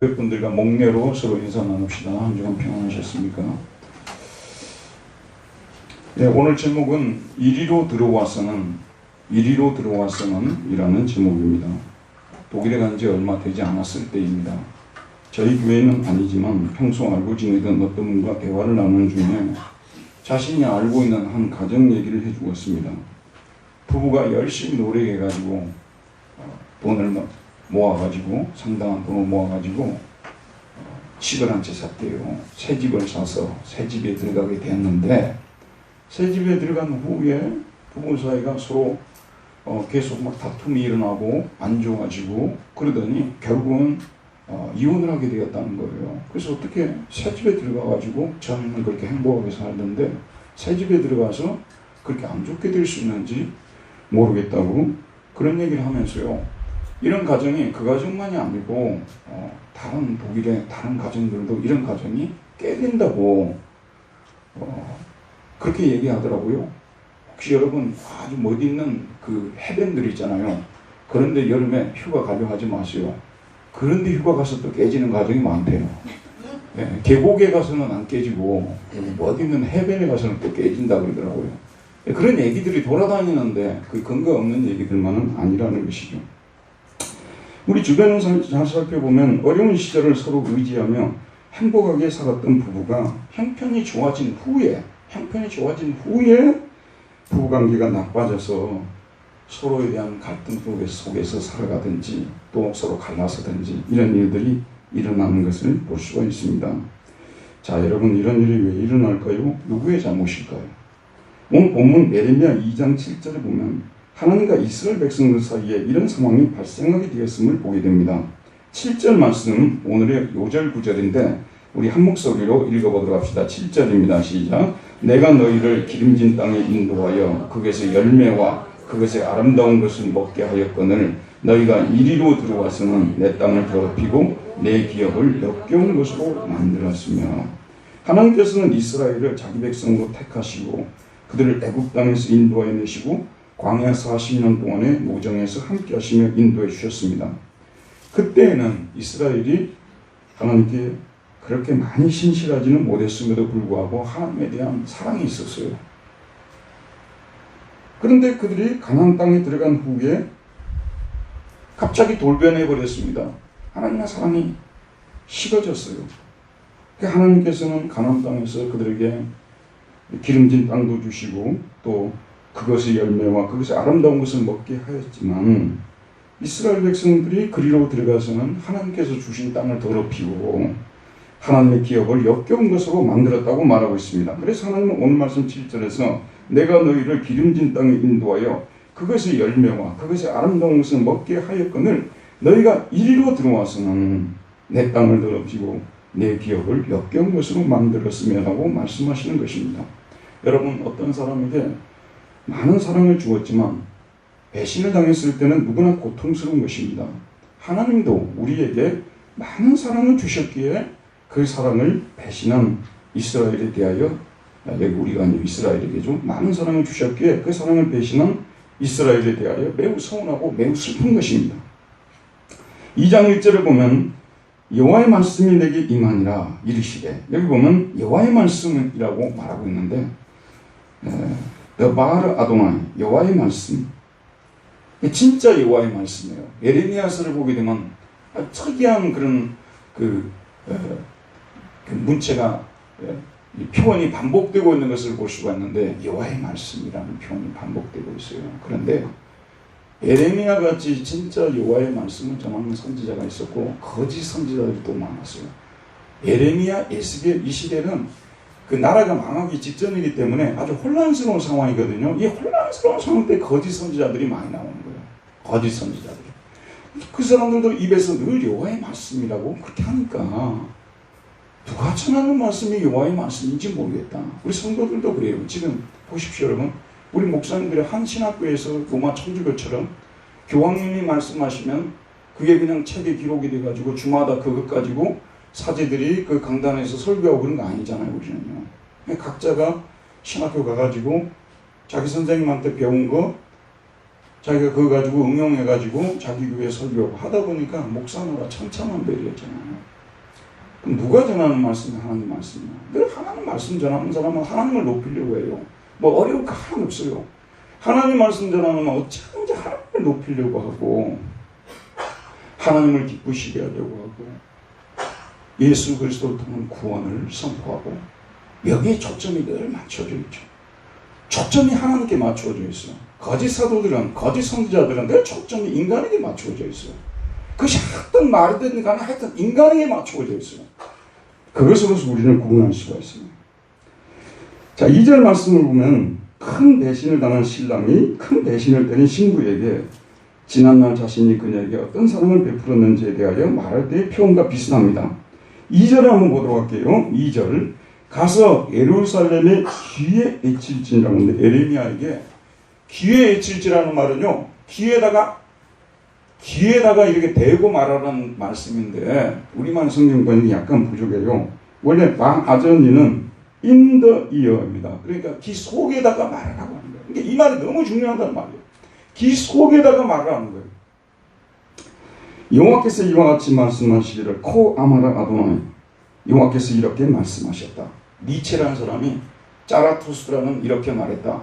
분들과 목례로 서로 인사 나눕시다. 한 주간 평안하셨습니까? 네, 오늘 제목은 이리로 들어와서는 이라는 제목입니다. 독일에 간 지 얼마 되지 않았을 때입니다. 저희 교회는 아니지만 평소 알고 지내던 어떤 분과 대화를 나누는 중에 자신이 알고 있는 한 가정 얘기를 해주었습니다. 부부가 열심히 노력해가지고 돈을 모아가지고 상당한 돈을 모아가지고 집을 한 채 샀대요. 새 집을 사서 새 집에 들어가게 됐는데 새 집에 들어간 후에 부부 사이가 서로 계속 막 다툼이 일어나고 안 좋아지고 그러더니 결국은 이혼을 하게 되었다는 거예요. 그래서 어떻게 새 집에 들어가가지고 처음에는 그렇게 행복하게 살던데 새 집에 들어가서 그렇게 안 좋게 될 수 있는지 모르겠다고 그런 얘기를 하면서요. 이런 가정이 그 가정만이 아니고 다른 독일의 다른 가정들도 이런 가정이 깨진다고 그렇게 얘기하더라고요. 혹시 여러분 아주 멋있는 그 해변들 있잖아요. 그런데 여름에 휴가 가려 하지 마세요. 그런데 휴가 가서 또 깨지는 가정이 많대요. 네, 계곡에 가서는 안 깨지고 멋있는 해변에 가서는 또 깨진다 그러더라고요. 네, 그런 얘기들이 돌아다니는데 그 근거 없는 얘기들만은 아니라는 것이죠. 우리 주변을 잘 살펴보면 어려운 시절을 서로 의지하며 행복하게 살았던 부부가 형편이 좋아진 후에 부부관계가 나빠져서 서로에 대한 갈등 속에서 살아가든지 또 서로 갈라서든지 이런 일들이 일어나는 것을 볼 수가 있습니다. 자, 여러분 이런 일이 왜 일어날까요? 누구의 잘못일까요? 오늘 본문 예레미야 2장 7절에 보면 하나님과 이스라엘 백성들 사이에 이런 상황이 발생하게 되었음을 보게 됩니다. 7절 말씀 오늘의 요절 구절인데 우리 한 목소리로 읽어보도록 합시다. 7절입니다. 시작. 내가 너희를 기름진 땅에 인도하여 그것의 열매와 그것의 아름다운 것을 먹게 하였거늘 너희가 이리로 들어와서는 내 땅을 더럽히고 내 기업을 역겨운 것으로 만들었으며 하나님께서는 이스라엘을 자기 백성으로 택하시고 그들을 애굽 땅에서 인도하여 내시고 광야 40년 동안의 노정에서 함께 하시며 인도해 주셨습니다. 그때에는 이스라엘이 하나님께 그렇게 많이 신실하지는 못했음에도 불구하고 하나님에 대한 사랑이 있었어요. 그런데 그들이 가나안 땅에 들어간 후에 갑자기 돌변해 버렸습니다. 하나님의 사랑이 식어졌어요. 하나님께서는 가나안 땅에서 그들에게 기름진 땅도 주시고 또 그것의 열매와 그것의 아름다운 것을 먹게 하였지만 이스라엘 백성들이 그리로 들어가서는 하나님께서 주신 땅을 더럽히고 하나님의 기업을 역겨운 것으로 만들었다고 말하고 있습니다. 그래서 하나님은 오늘 말씀 7절에서 내가 너희를 기름진 땅에 인도하여 그것의 열매와 그것의 아름다운 것을 먹게 하였거늘 너희가 이리로 들어와서는 내 땅을 더럽히고 내 기업을 역겨운 것으로 만들었으며 라고 말씀하시는 것입니다. 여러분 어떤 사람에게 많은 사랑을 주었지만 배신을 당했을 때는 누구나 고통스러운 것입니다. 하나님도 우리에게 많은 사랑을 주셨기에 그 사랑을 배신한 이스라엘에 대하여 여기 우리가 아니고 이스라엘에게죠. 많은 사랑을 주셨기에 그 사랑을 배신한 이스라엘에 대하여 매우 서운하고 매우 슬픈 것입니다. 2장 1절을 보면 여호와의 말씀이 내게 임하니라 이르시되 여기 보면 여호와의 말씀이라고 말하고 있는데 더바르 아도나이 여호와의 말씀 진짜 여호와의 말씀이에요. 예레미야서를 보게 되면 특이한 그런 그 문체가 표현이 반복되고 있는 것을 볼 수가 있는데 여호와의 말씀이라는 표현이 반복되고 있어요. 그런데 예레미야 같이 진짜 여호와의 말씀을 전하는 선지자가 있었고 거짓 선지자들이 또 많았어요. 예레미야, 에스겔 이 시대는 그 나라가 망하기 직전이기 때문에 아주 혼란스러운 상황이거든요. 이 혼란스러운 상황 때 거짓 선지자들이 많이 나오는 거예요. 거짓 선지자들이. 그 사람들도 입에서 늘 여호와의 말씀이라고 그렇게 하니까 누가 전하는 말씀이 여호와의 말씀인지 모르겠다. 우리 성도들도 그래요. 지금 보십시오 여러분. 우리 목사님들의 한 신학교에서 로마 천주교처럼 교황님이 말씀하시면 그게 그냥 책에 기록이 돼가지고 주마다 그것 가지고 사제들이 그 강단에서 설교하고 그런 거 아니잖아요. 우리는요. 각자가 신학교 가가지고 자기 선생님한테 배운 거 자기가 그거 가지고 응용해가지고 자기 교회 설교하고 하다 보니까 목사노라 천차만별이었잖아요. 그럼 누가 전하는 말씀이 하나님 말씀이야? 늘 하나님 말씀 전하는 사람은 하나님을 높이려고 해요. 뭐 어려울 거 하나 없어요. 하나님 말씀 전하면 어찌든지 하나님을 높이려고 하고 하나님을 기쁘시게 하려고 하고 예수 그리스도를 통한 구원을 선포하고 여기에 초점이 늘 맞춰져 있죠. 초점이 하나님께 맞춰져 있어요. 거짓 사도들은, 거짓 선지자들은 늘 초점이 인간에게 맞춰져 있어요. 그것이 하든 말이든 간에 하여튼 인간에게 맞춰져 있어요. 그것으로서 우리는 구분할 수가 있습니다. 자, 2절 말씀을 보면 큰 배신을 당한 신랑이 큰 배신을 때린 신부에게 지난날 자신이 그녀에게 어떤 사랑을 베풀었는지에 대하여 말할 때의 표현과 비슷합니다. 2절을 한번 보도록 할게요. 2절 가서 예루살렘의 귀에 에칠지라고 하는데 에레미야에게 귀에 에칠지라는 말은요. 귀에다가 이렇게 대고 말하라는 말씀인데 우리만 성경 번역이 약간 부족해요. 원래 방아전이는 in the ear입니다. 그러니까 귀 속에다가 말하라고 하는 거예요. 그러니까 이 말이 너무 중요하단 말이에요. 귀 속에다가 말하는 거예요. 여호와께서 이와 같이 말씀하시기를 코 아마라 아도나이 여호와께서 이렇게 말씀하셨다. 니체라는 사람이 짜라투스라는 이렇게 말했다.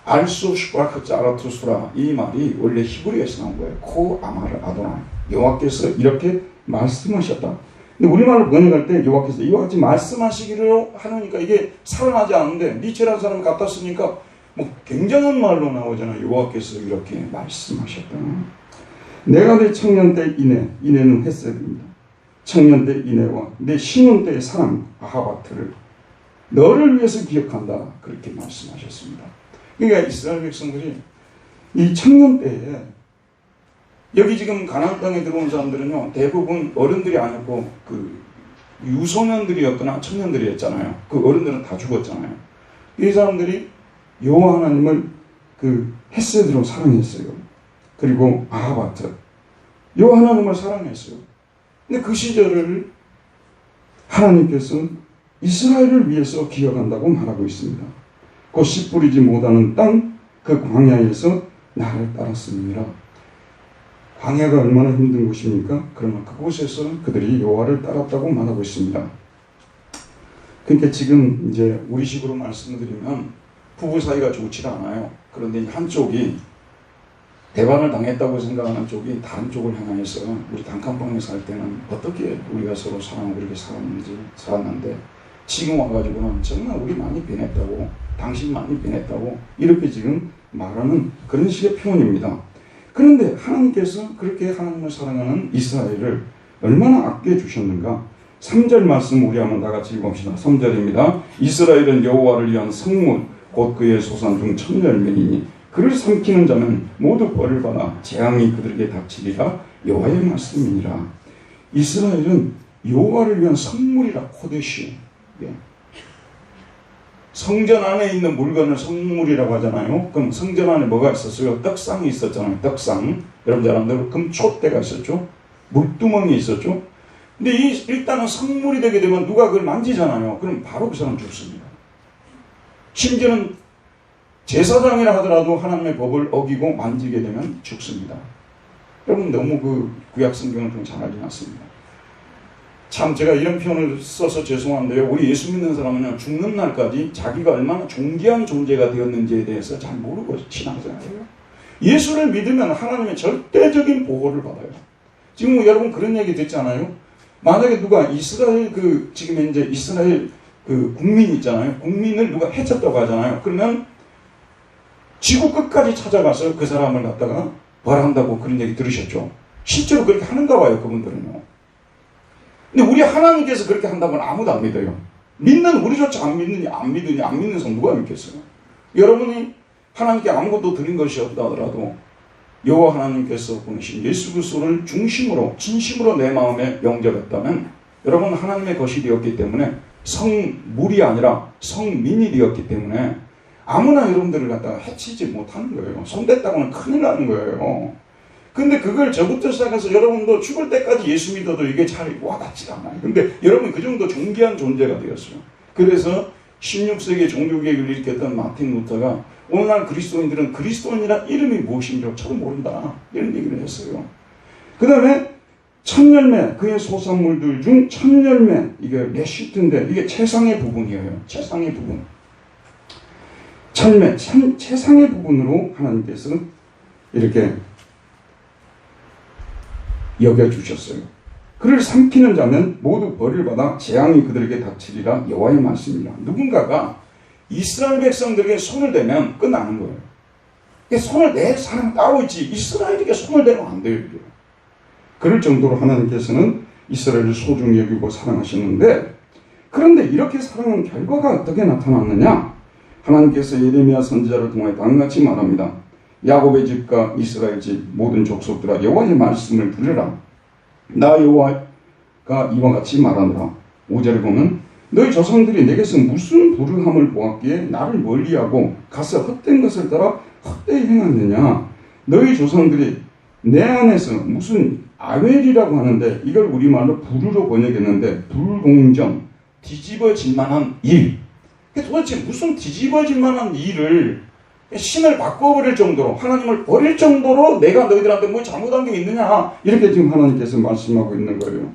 알수 슈바크 짜라투스라 이 말이 원래 히브리어에서 나온 거예요. 코 아마라 아도나이 여호와께서 이렇게 말씀하셨다. 근데 우리말로 번역할 때 여호와께서 이와 같이 말씀하시기로 하니까 이게 살아나지 않는데 니체라는 사람이 갖다 쓰니까 뭐 굉장한 말로 나오잖아요. 여호와께서 이렇게 말씀하셨다. 내가 내 청년 때 이내는 헷세입니다. 청년 때 이내와 내 신혼 때의 사랑 아하바트를 너를 위해서 기억한다. 그렇게 말씀하셨습니다. 그러니까 이스라엘 백성들이 이 청년 때에 여기 지금 가나안 땅에 들어온 사람들은요 대부분 어른들이 아니고 그 유소년들이었거나 청년들이었잖아요. 그 어른들은 다 죽었잖아요. 이 사람들이 여호와 하나님을 그 헷세드로 사랑했어요. 그리고 아하바트 여호와 하나님을 사랑했어요. 근데 그 시절을 하나님께서 이스라엘을 위해서 기억한다고 말하고 있습니다. 곧 씨 뿌리지 못하는 땅 그 광야에서 나를 따랐습니다. 광야가 얼마나 힘든 곳입니까? 그러나 그곳에서 그들이 여호와를 따랐다고 말하고 있습니다. 그러니까 지금 이제 우리식으로 말씀드리면 부부 사이가 좋지 않아요. 그런데 한쪽이 대박을 당했다고 생각하는 쪽이 다른 쪽을 향해서 우리 단칸방에 살 때는 어떻게 우리가 서로 사랑하고 그렇게 살았는데 지금 와가지고는 정말 우리 많이 변했다고 당신 많이 변했다고 이렇게 지금 말하는 그런 식의 표현입니다. 그런데 하나님께서 그렇게 하나님을 사랑하는 이스라엘을 얼마나 아껴주셨는가. 3절 말씀 우리 한번 다 같이 읽어봅시다. 3절입니다. 이스라엘은 여호와를 위한 성문 곧 그의 소산 중 천열매이니 그를 삼키는 자는 모두 벌을 받아 재앙이 그들에게 닥치리라. 여호와의 말씀이니라. 이스라엘은 여호와를 위한 성물이라. 코데시. 성전 안에 있는 물건을 성물이라고 하잖아요. 그럼 성전 안에 뭐가 있었어요? 떡상이 있었잖아요. 떡상. 여러분 잘 아는 금촛대가 있었죠. 물두멍이 있었죠. 근데 일단은 성물이 되게 되면 누가 그걸 만지잖아요. 그럼 바로 그 사람 죽습니다. 심지어는 제사장이라 하더라도 하나님의 법을 어기고 만지게 되면 죽습니다. 여러분 너무 그 구약 성경을 좀 잘 알지 않습니다. 참 제가 이런 표현을 써서 죄송한데요. 우리 예수 믿는 사람은 죽는 날까지 자기가 얼마나 존귀한 존재가 되었는지에 대해서 잘 모르고 신앙생활해요. 예수를 믿으면 하나님의 절대적인 보호를 받아요. 지금 여러분 그런 얘기 듣잖아요. 만약에 누가 이스라엘 지금 현재 이스라엘 국민 있잖아요. 국민을 누가 해쳤다고 하잖아요. 그러면 지구 끝까지 찾아가서 그 사람을 갖다가 벌한다고 그런 얘기 들으셨죠? 실제로 그렇게 하는가 봐요. 그분들은요. 근데 우리 하나님께서 그렇게 한다면 아무도 안 믿어요. 믿는 우리조차 안 믿는 사람 누가 믿겠어요? 여러분이 하나님께 아무것도 드린 것이 없다 하더라도 여호와 하나님께서 보내신 예수 그리스도를 중심으로 진심으로 내 마음에 영접했다면 여러분 하나님의 것이 되었기 때문에 성물이 아니라 성민이 되었기 때문에 아무나 여러분들을 갖다가 해치지 못하는 거예요. 손댔다고는 큰일 나는 거예요. 근데 그걸 저부터 시작해서 여러분도 죽을 때까지 예수 믿어도 이게 잘 와닿지 않아요. 근데 여러분 그 정도 존귀한 존재가 되었어요. 그래서 16세기에 종교개혁을 일으켰던 마틴 루터가 오늘날 그리스도인들은 그리스도인이란 이름이 무엇인지 처음 모른다, 이런 얘기를 했어요. 그 다음에 천열매, 그의 소산물들 중 천열매, 이게 레시트인데 이게 최상의 부분이에요. 최상의 부분. 천매, 최상의 부분으로 하나님께서 이렇게 여겨주셨어요. 그를 삼키는 자면 모두 벌을 받아 재앙이 그들에게 닥치리라 여호와의 말씀이라. 누군가가 이스라엘 백성들에게 손을 대면 끝나는 거예요. 손을 댈 사람 따로 있지 이스라엘에게 손을 대면 안 돼요. 그럴 정도로 하나님께서는 이스라엘을 소중히 여기고 사랑하시는데, 그런데 이렇게 사랑한 결과가 어떻게 나타났느냐? 하나님께서 예레미야 선지자를 통해 다음같이 말합니다. 야곱의 집과 이스라엘 집 모든 족속들아 여호와의 말씀을 들으라. 나 여호와가 이와 같이 말하노라. 5절에 보면 너희 조상들이 내게서 무슨 불의함을 보았기에 나를 멀리하고 가서 헛된 것을 따라 헛되이 행하느냐. 너희 조상들이 내 안에서 무슨 아벨이라고 하는데 이걸 우리말로 불의로 번역했는데 불공정, 뒤집어질 만한 일. 도대체 무슨 뒤집어질 만한 일을 신을 바꿔버릴 정도로, 하나님을 버릴 정도로 내가 너희들한테 뭐 잘못한 게 있느냐, 이렇게 지금 하나님께서 말씀하고 있는 거예요.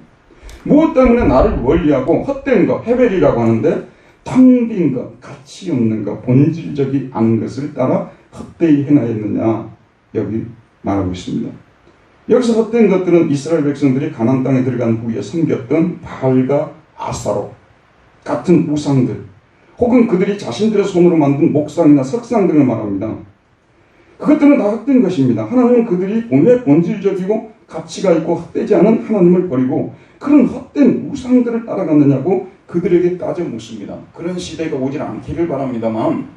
무엇 때문에 나를 멀리하고 헛된 것, 헤벨이라고 하는데 텅 빈 것, 가치 없는 것, 본질적이 않은 것을 따라 헛되이 행하였느냐, 여기 말하고 있습니다. 여기서 헛된 것들은 이스라엘 백성들이 가나안 땅에 들어간 후에 섬겼던 바알과 아스타롯 같은 우상들, 혹은 그들이 자신들의 손으로 만든 목상이나 석상 등을 말합니다. 그것들은 다 헛된 것입니다. 하나님은 그들이 왜 본질적이고 가치가 있고 헛되지 않은 하나님을 버리고 그런 헛된 우상들을 따라갔느냐고 그들에게 따져 묻습니다. 그런 시대가 오질 않기를 바랍니다만,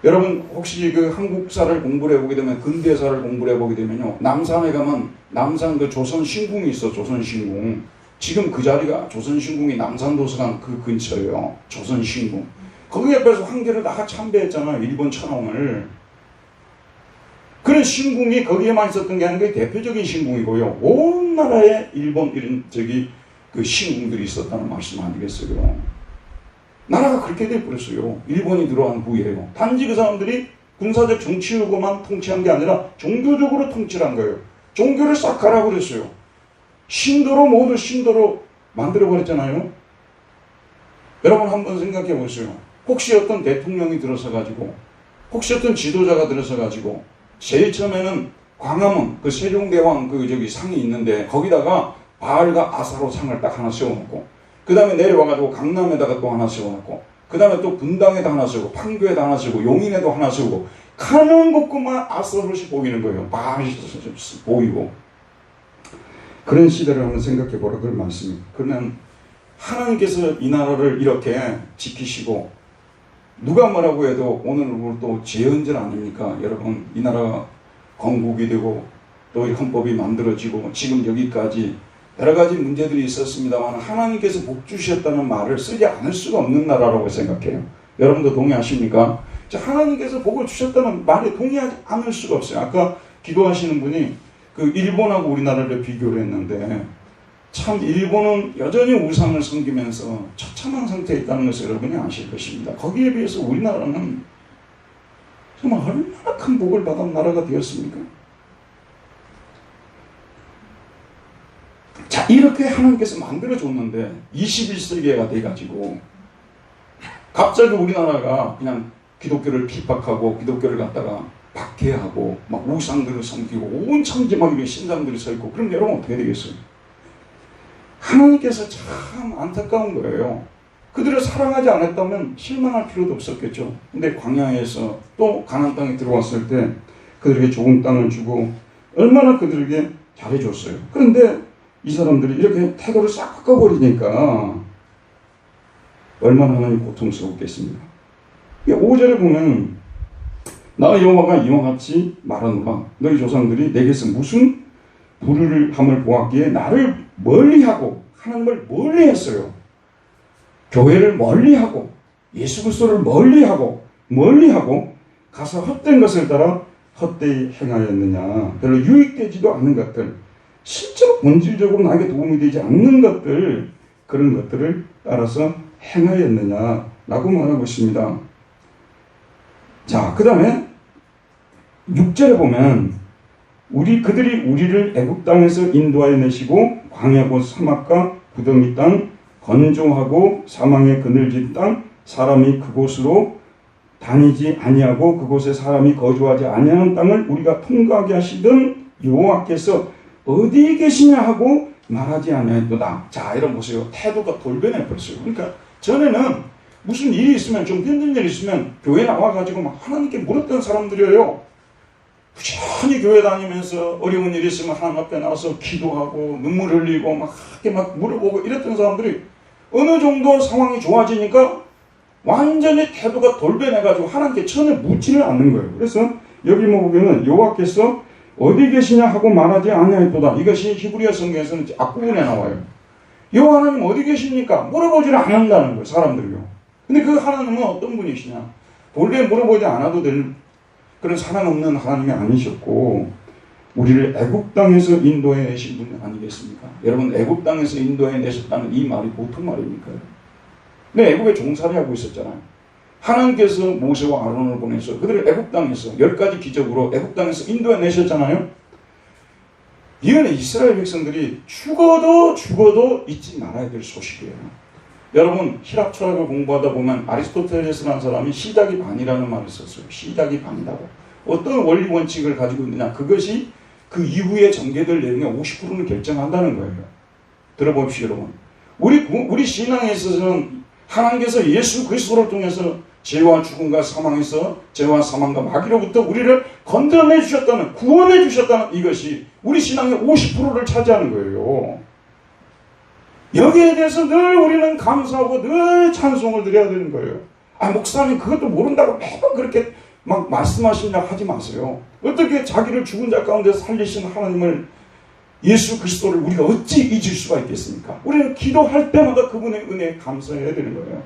여러분 혹시 그 한국사를 공부를 해보게 되면, 근대사를 공부를 해보게 되면요, 남산에 가면 남산 그 조선신궁이 있어. 조선신궁. 지금 그 자리가 조선신궁이 남산도서관 그 근처예요. 조선신궁. 거기 옆에서 황제를 다 참배했잖아요. 일본 천황을. 그런 신궁이 거기에만 있었던 게 아니고 대표적인 신궁이고요. 온 나라에 일본 이런 그 신궁들이 있었다는 말씀 아니겠어요? 나라가 그렇게 돼버렸어요. 일본이 들어간 후에요. 단지 그 사람들이 군사적 정치력으로만 통치한 게 아니라 종교적으로 통치를 한 거예요. 종교를 싹 갈아버렸어요. 신도로 모두 신도로 만들어버렸잖아요. 여러분 한번 생각해 보세요. 혹시 어떤 대통령이 들어서가지고, 혹시 어떤 지도자가 들어서가지고, 제일 처음에는 광화문 그 세종대왕 그 상이 있는데 거기다가 바알과 아사로 상을 딱 하나 세워놓고, 그 다음에 내려와가지고 강남에다가 또 하나 세워놓고, 그 다음에 또 분당에다 하나 세우고, 판교에다 하나 세우고, 용인에도 하나 세우고, 가는 곳구만 아사롯이 보이는 거예요. 바알이 보이고. 그런 시대를 한번 생각해 보라, 그런 말씀입니다. 그러면 하나님께서 이 나라를 이렇게 지키시고, 누가 뭐라고 해도 오늘 또 재헌절 아닙니까? 여러분, 이 나라가 건국이 되고 또 헌법이 만들어지고 지금 여기까지 여러 가지 문제들이 있었습니다만 하나님께서 복 주셨다는 말을 쓰지 않을 수가 없는 나라라고 생각해요. 여러분도 동의하십니까? 하나님께서 복을 주셨다는 말에 동의하지 않을 수가 없어요. 아까 기도하시는 분이 그 일본하고 우리나라를 비교를 했는데, 참 일본은 여전히 우상을 섬기면서 처참한 상태에 있다는 것을 여러분이 아실 것입니다. 거기에 비해서 우리나라는 정말 얼마나 큰 복을 받은 나라가 되었습니까? 자, 이렇게 하나님께서 만들어줬는데 21세기가 돼가지고 갑자기 우리나라가 그냥 기독교를 핍박하고 기독교를 갖다가 박해하고 막 우상들을 섬기고 온 천지막 신상들이 서 있고, 그럼 여러분 어떻게 되겠어요? 하나님께서 참 안타까운 거예요. 그들을 사랑하지 않았다면 실망할 필요도 없었겠죠. 근데 광야에서 또 가나안 땅에 들어왔을 때 그들에게 좋은 땅을 주고 얼마나 그들에게 잘해줬어요. 그런데 이 사람들이 이렇게 태도를 싹 바꿔버리니까 얼마나 하나님 고통스럽겠습니까? 5절에 보면 나 여호와가 이와 같이 말하노라. 너희 조상들이 내게서 무슨 불의함을 보았기에 나를 멀리하고, 하나님을 멀리했어요. 교회를 멀리하고 예수 그리스도를 멀리하고 가서 헛된 것을 따라 헛되이 행하였느냐. 별로 유익되지도 않는 것들, 실제로 본질적으로 나에게 도움이 되지 않는 것들, 그런 것들을 따라서 행하였느냐, 라고 말하고 있습니다. 자, 그 다음에 6절에 보면 그들이 우리를 애굽 땅에서 인도하여 내시고 광야고 사막과 구덩이 땅, 건조하고 사망의 그늘진 땅, 사람이 그곳으로 다니지 아니하고 그곳에 사람이 거주하지 아니하는 땅을 우리가 통과하게 하시던 여호와께서 어디 계시냐 하고 말하지 아니하였도다. 자, 이런 보세요. 태도가 돌변해 버렸어요. 그러니까 전에는 무슨 일이 있으면, 좀 힘든 일이 있으면 교회 나와가지고 막 하나님께 물었던 사람들이에요. 부지런히 교회 다니면서 어려운 일이 있으면 하나님 앞에 나와서 기도하고 눈물 흘리고 막 이렇게 막 물어보고 이랬던 사람들이 어느 정도 상황이 좋아지니까 완전히 태도가 돌변해가지고 하나님께 전에 묻지를 않는 거예요. 그래서 여기 뭐 보면은 여호와께서 어디 계시냐 하고 말하지 아니하였도다. 이것이 히브리어 성경에서는 앞부분에 나와요. 여호와 하나님 어디 계십니까? 물어보지를 않는다는 거예요, 사람들이요. 근데 그 하나님은 어떤 분이시냐? 본래 물어보지 않아도 될 그런 사랑 없는 하나님이 아니셨고 우리를 애굽 땅에서 인도해 내신 분 아니겠습니까? 여러분, 애굽 땅에서 인도해 내셨다는 이 말이 보통 말입니까? 근데 애굽에 종살이 하고 있었잖아요. 하나님께서 모세와 아론을 보내서 그들을 애굽 땅에서 10가지 기적으로 애굽 땅에서 인도해 내셨잖아요. 이거는 이스라엘 백성들이 죽어도 잊지 말아야 될 소식이에요. 여러분, 힐랍 철학을 공부하다 보면 아리스토텔레스라는 사람이 시작이 반이라는 말을 썼어요. 시작이 반이라고. 어떤 원리 원칙을 가지고 있느냐, 그것이 그 이후에 전개될 내용의 50%는 결정한다는 거예요. 들어봅시다, 여러분. 우리 신앙에 있어서는 하나님께서 예수 그리스도를 통해서 죄와 죽음과 사망에서 죄와 사망과 마귀로부터 우리를 건져내 주셨다는, 구원해 주셨다는 이것이 우리 신앙의 50%를 차지하는 거예요. 여기에 대해서 늘 우리는 감사하고 늘 찬송을 드려야 되는 거예요. 아, 목사님 그것도 모른다고 매번 그렇게 막 말씀하시냐 하지 마세요. 어떻게 자기를 죽은 자 가운데 살리신 하나님을, 예수 그리스도를 우리가 어찌 잊을 수가 있겠습니까? 우리는 기도할 때마다 그분의 은혜에 감사해야 되는 거예요.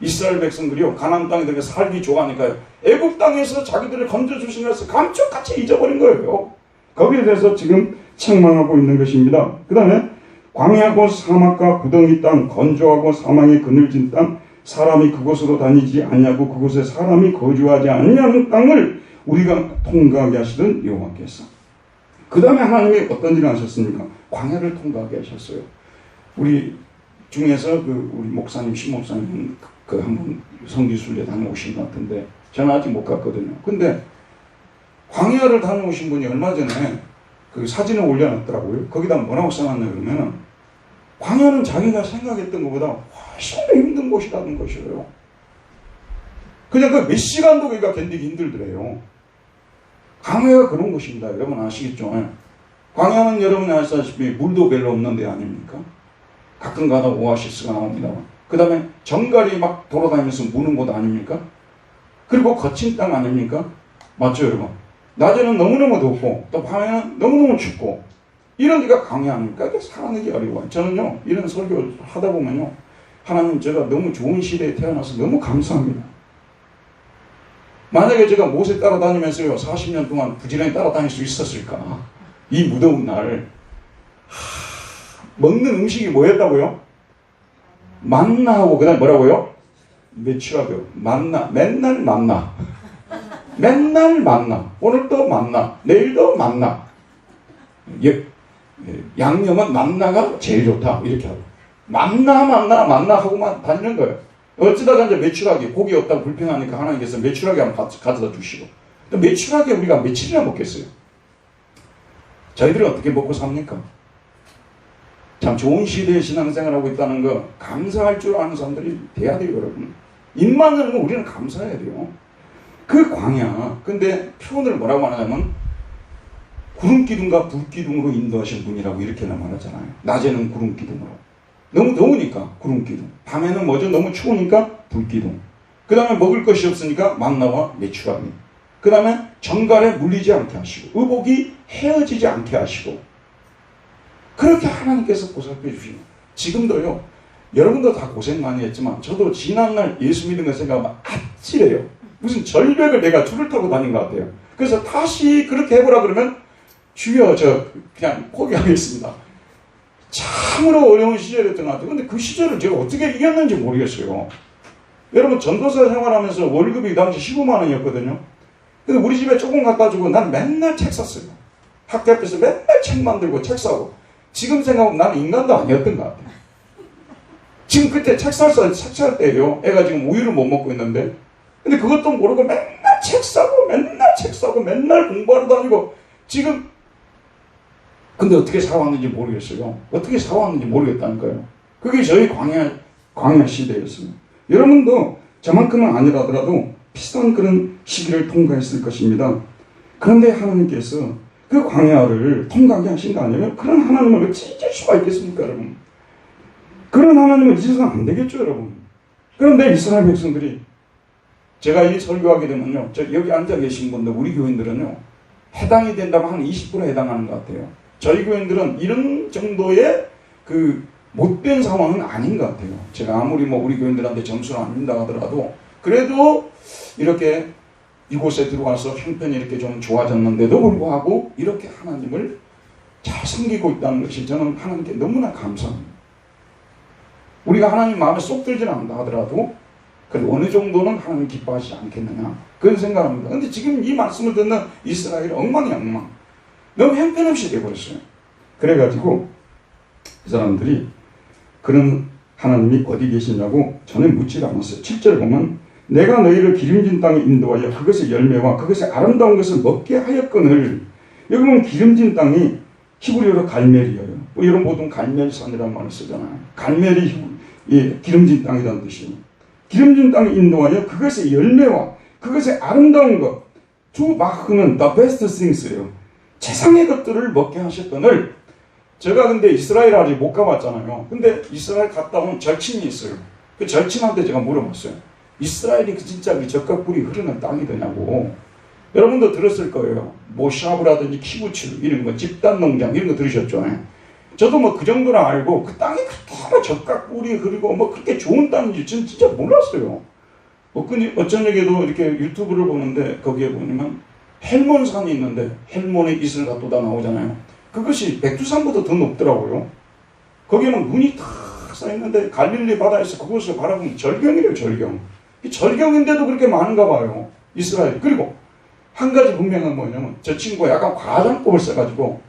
이스라엘 백성들이요, 가나안 땅에 들어가 살기 좋아하니까요, 애굽 땅에서 자기들을 건져주신 것을 감쪽같이 잊어버린 거예요. 거기에 대해서 지금 책망하고 있는 것입니다. 그 다음에 광야고 사막과 구덩이 땅, 건조하고 사망의 그늘진 땅, 사람이 그곳으로 다니지 아니하고 그곳에 사람이 거주하지 아니하는 땅을 우리가 통과하게 하시던 여호와께서, 그 다음에 하나님이 어떤 일을 하셨습니까? 광야를 통과하게 하셨어요. 우리 중에서 우리 목사님, 신목사님 한번 성지순례 다녀오신 것 같은데 저는 아직 못 갔거든요. 근데 광야를 다녀오신 분이 얼마 전에 그 사진을 올려놨더라고요. 거기다 뭐라고 써놨냐 그러면은, 광야는 자기가 생각했던 것보다 훨씬 더 힘든 곳이라는 것이에요. 그냥 그 몇 시간도 그러니까 견디기 힘들더래요. 광야가 그런 곳입니다. 여러분 아시겠죠? 광야는 여러분이 아시다시피 물도 별로 없는 데 아닙니까? 가끔 가다 오아시스가 나옵니다. 그 다음에 정갈이 막 돌아다니면서 무는 곳 아닙니까? 그리고 거친 땅 아닙니까? 맞죠, 여러분? 낮에는 너무너무 덥고 또 밤에는 너무너무 춥고 이런 데가 광야 아닙니까? 살아내기 어려워요. 저는요, 이런 설교 하다 보면요, 하나님, 제가 너무 좋은 시대에 태어나서 너무 감사합니다. 만약에 제가 모세 따라다니면서요 40년 동안 부지런히 따라다닐 수 있었을까? 이 무더운 날 먹는 음식이 뭐였다고요? 만나하고 그 다음에 뭐라고요? 매출하고요. 만나. 맨날 만나. 맨날 만나. 오늘도 만나. 내일도 만나. 양념은 만나가 제일 좋다. 이렇게 하고. 만나 하고만 다니는 거예요. 어쩌다가 이제 매출하게, 고기 없다고 불평하니까 하나님께서 매출하게 한번 가져다 주시고. 또 매출하게 우리가 며칠이나 먹겠어요? 저희들이 어떻게 먹고 삽니까? 참 좋은 시대에 신앙생활하고 있다는 거 감사할 줄 아는 사람들이 돼야 돼요, 여러분. 입만 열면 우리는 감사해야 돼요. 그 광야, 근데 표현을 뭐라고 하냐면 구름기둥과 불기둥으로 인도하신 분이라고 이렇게나 말하잖아요. 낮에는 구름기둥으로. 너무 더우니까 구름기둥. 밤에는 뭐죠? 너무 추우니까 불기둥. 그 다음에 먹을 것이 없으니까 만나와 메추라기. 그 다음에 정갈에 물리지 않게 하시고 의복이 헤어지지 않게 하시고, 그렇게 하나님께서 보살펴 주시고, 지금도요, 여러분도 다 고생 많이 했지만 저도 지난날 예수 믿은 거 생각하면 아찔해요. 무슨 절벽을 내가 줄을 타고 다닌 것 같아요. 그래서 다시 그렇게 해보라 그러면 주여 저 그냥 포기하겠습니다. 참으로 어려운 시절이었던 것 같아요. 근데 그 시절을 제가 어떻게 이겼는지 모르겠어요. 여러분 전도사 생활하면서 월급이 당시 15만 원이었거든요. 근데 우리 집에 조금 갖다 주고 난 맨날 책 샀어요. 학교 앞에서 맨날 책 만들고 책 사고. 지금 생각하면 나는 인간도 아니었던 것 같아요. 지금 그때 책 살 때예요. 애가 지금 우유를 못 먹고 있는데. 근데 그것도 모르고 맨날 책 사고 맨날 공부하러 다니고 지금 근데 어떻게 살아왔는지 모르겠어요. 어떻게 살아왔는지 모르겠다니까요. 그게 저희 광야 시대였습니다. 여러분도 저만큼은 아니라더라도 비슷한 그런 시기를 통과했을 것입니다. 그런데 하나님께서 그 광야를 통과하게 하신 거 아니에요? 그런 하나님을 어찌 잊을 수가 있겠습니까, 여러분? 그런 하나님을 잊어서는 안 되겠죠, 여러분? 그런데 이스라엘 백성들이 제가 이 설교하게 되면요, 여기 앉아 계신 분들, 우리 교인들은요, 해당이 된다면 한 20% 해당하는 것 같아요. 저희 교인들은 이런 정도의 그 못된 상황은 아닌 것 같아요. 제가 아무리 우리 교인들한테 점수를 안 준다 하더라도 그래도 이렇게 이곳에 들어와서 형편이 이렇게 좀 좋아졌는데도 불구하고 이렇게 하나님을 잘 섬기고 있다는 것이 저는 하나님께 너무나 감사합니다. 우리가 하나님 마음에 쏙 들지는 않는다 하더라도 그래도 어느 정도는 하나님 기뻐하시지 않겠느냐 그런 생각합니다. 그런데 지금 이 말씀을 듣는 이스라엘은 엉망이 너무 형편없이 되어버렸어요. 그래가지고 그 사람들이 그런 하나님이 어디 계시냐고 전에 묻지 않았어요. 7절 보면 내가 너희를 기름진 땅에 인도하여 그것의 열매와 그것의 아름다운 것을 먹게 하였거늘. 여기 보면 기름진 땅이 히브리어로 갈멜이에요. 여러분 보통 갈멜산이라는 말을 쓰잖아요. 갈멜이 기름진 땅이라는 뜻이에요. 기름진 땅에 인도하여 그것의 열매와 그것의 아름다운 것, 주 마크는 the best things예요. 세상의 것들을 먹게 하셨거늘. 제가 근데 이스라엘 아직 못 가봤잖아요. 근데 이스라엘 갔다 온 절친이 있어요. 그 절친한테 제가 물어봤어요. 이스라엘이 진짜 젖과 꿀이 흐르는 땅이더냐고. 여러분도 들었을 거예요. 모샤브라든지 키부츠 이런 거, 집단 농장 이런 거 들으셨죠? 저도 그 정도는 알고 그 땅이 그렇게 젖과 꿀이 흐르고 그렇게 좋은 땅인지 저는 진짜 몰랐어요. 어쩌냐게도 이렇게 유튜브를 보는데 거기에 보면 헬몬산이 있는데 헬몬의 이슬 갓도다 나오잖아요. 그것이 백두산보다 더 높더라고요. 거기에는 눈이 탁 쌓였는데 갈릴리 바다에서 그곳을 바라보면 절경이래요, 절경. 이 절경인데도 그렇게 많은가 봐요, 이스라엘. 그리고 한 가지 분명한 뭐냐면 저 친구가 약간 과장법을 써가지고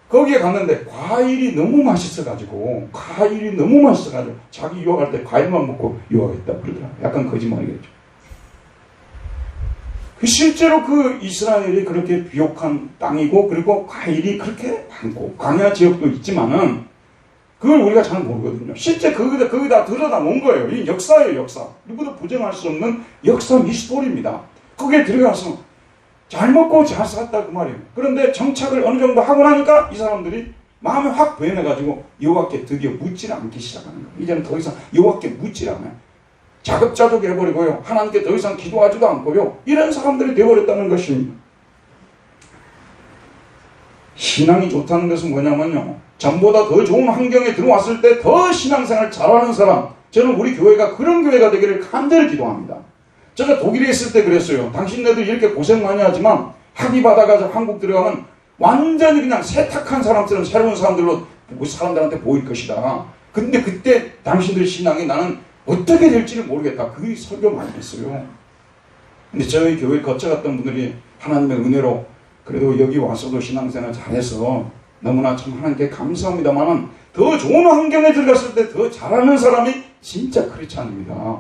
거기에 갔는데 과일이 너무 맛있어가지고 자기 유학할 때 과일만 먹고 유학했다 그러더라. 약간 거짓말이겠죠. 실제로 그 이스라엘이 그렇게 비옥한 땅이고 그리고 과일이 그렇게 많고 광야 지역도 있지만은 그걸 우리가 잘 모르거든요. 실제 거기다 들여다 놓은 거예요. 이 역사예요, 역사. 누구도 부정할 수 없는 역사 미스토리입니다. 거기에 들어가서 잘 먹고 잘 살았다 그 말이에요. 그런데 정착을 어느 정도 하고 나니까 이 사람들이 마음이 확 변해가지고 여호와께 드디어 묻질 않기 시작하는 거예요. 이제는 더 이상 여호와께 묻질 않아요. 자급자족이 해버리고요. 하나님께 더 이상 기도하지도 않고요. 이런 사람들이 되어버렸다는 것입니다. 신앙이 좋다는 것은 뭐냐면요. 전보다 더 좋은 환경에 들어왔을 때 더 신앙생활 잘하는 사람. 저는 우리 교회가 그런 교회가 되기를 간절히 기도합니다. 제가 독일에 있을 때 그랬어요. 당신네들 이렇게 고생 많이 하지만 학위 받아가지고 한국 들어가면 완전히 그냥 세탁한 사람처럼 새로운 사람들로 사람들한테 보일 것이다. 근데 그때 당신들 신앙이 나는 어떻게 될지를 모르겠다. 그 설교 많이 했어요. 근데 저희 교회 거쳐갔던 분들이 하나님의 은혜로 그래도 여기 와서도 신앙생활 잘해서 너무나 참 하나님께 감사합니다만은 더 좋은 환경에 들어갔을 때 더 잘하는 사람이 진짜 크리스찬입니다.